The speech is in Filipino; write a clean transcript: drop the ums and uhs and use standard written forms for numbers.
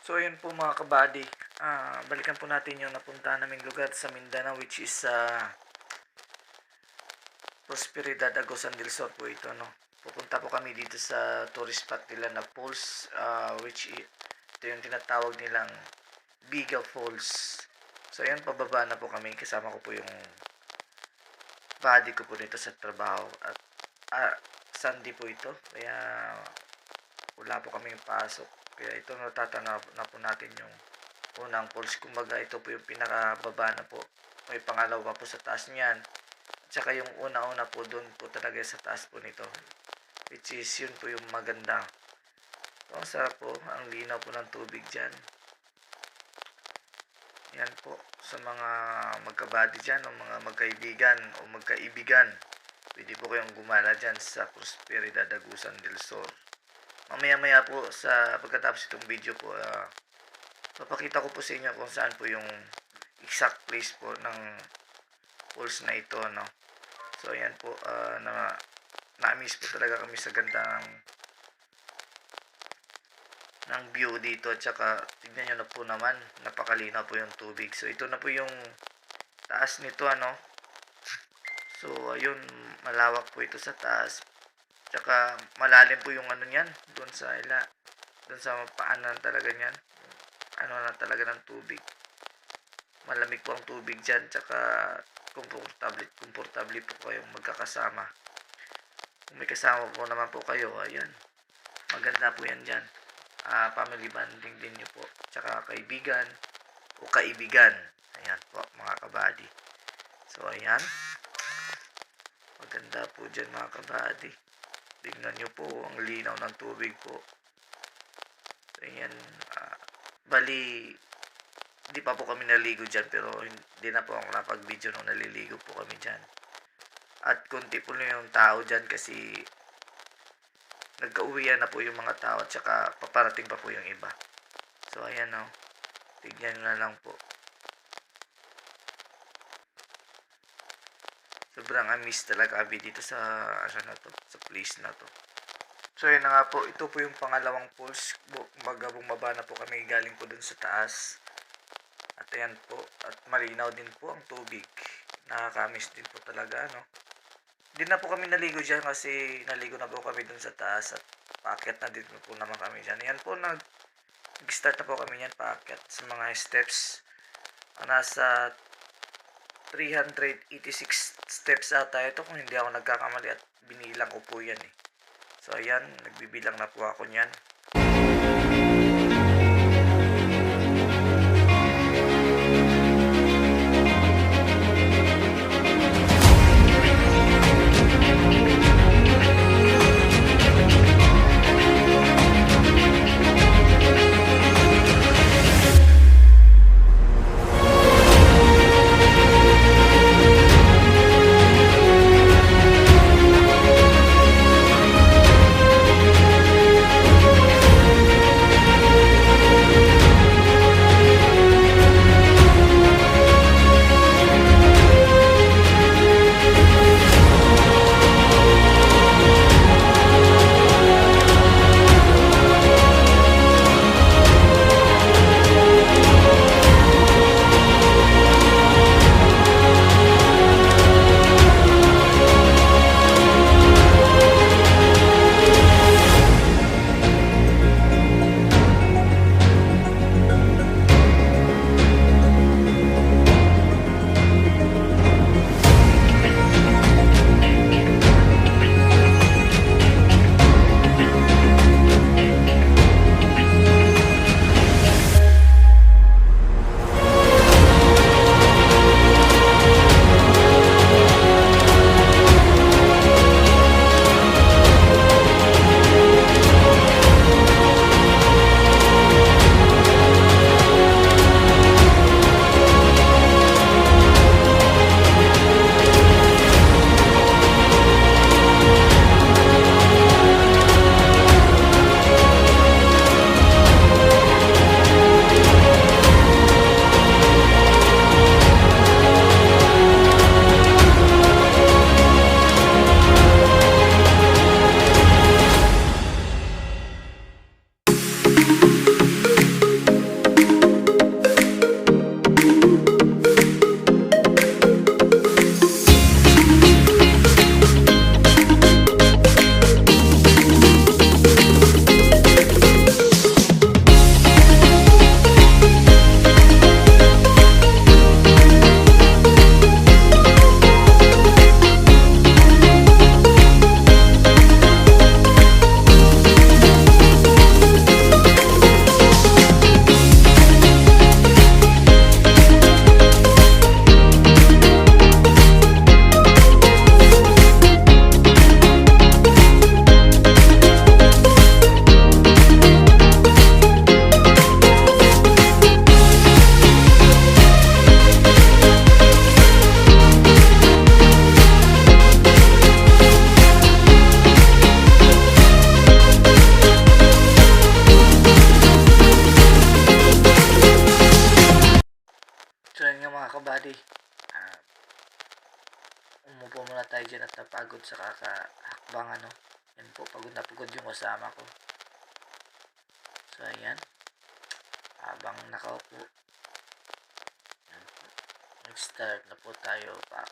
So ayun po mga kabady, balikan po natin yung napuntahan naming lugar sa Mindanao, which is Prosperidad Agusan del Sur po ito, no. Pupunta po kami dito sa tourist spot nila na falls, ito yung tinatawag nilang Biga Falls. So ayun, pababa na po kami, kasama ko po yung buddy ko po dito sa trabaho at Sunday po ito, kaya wala po kaming pasok. Kaya ito natatanaw na po natin yung unang falls. Kumbaga ito po yung pinakababa na po. May pangalawa po sa taas niyan. Tsaka yung una-una po doon po talaga sa taas po nito. Which is yun po yung maganda. So, ang sarap po. Ang linaw po ng tubig dyan. Yan po. Sa mga magkabady dyan o mga magkaibigan o magkaibigan. Pwede po kayong gumala dyan sa Prosperidad Agusan del Sur. Mamaya-maya po sa pagkatapos itong video po, papakita ko po sa inyo kung saan po yung exact place po ng falls na ito, no. So ayan po, na-miss po talaga kami sa ganda ng view dito, at saka tignan nyo na po naman, napakalinaw po yung tubig. So ito na po yung taas nito, ano. So ayun, malawak po ito sa taas. Tsaka malalim po yung ano niyan, doon sa paanan talaga niyan. Ano na talaga ng tubig. Malamig po ang tubig diyan, tsaka komportable po kayong magkakasama. Kung may kasama po naman po kayo, ayan. Maganda po yan diyan. Family bonding din niyo po. Tsaka kaibigan o kaibigan. Ayan po mga kabady. So ayan. Maganda po diyan mga kabady. Tingnan nyo po, ang linaw ng tubig po. So, yan. Bali, hindi pa po kami naligo dyan, pero hindi na po ako napag-video nung naliligo po kami dyan. At konti po na yung tao dyan kasi nagka-uwian na po yung mga tao at saka paparating pa po yung iba. So, ayan o. Tignan nyo na lang po. Sobrang amis talaga kami dito sa sa place na to. So yun na nga po, ito po yung pangalawang falls. Bumaba na po kami galing po dun sa taas. At ayan po, at malinaw din po ang tubig. Nakakamiss din po talaga, no. Hindi na po kami naligo dyan kasi naligo na po kami dun sa taas at paakyat na din po naman kami dyan. Ayan po, nag-start na po kami yan paakyat sa mga steps. Nasa 386 steps ata ito kung hindi ako nagkakamali, at binilang ko po yan eh. So ayan, nagbibilang na po ako niyan. buddy. Ah, umupo muna tayo dyan at napagod sa kakahakbang ano. Yan po, pagod na pagod yung kasama ko. So, ayan. Habang nakaupo, yan po. Nag-start na po tayo pa.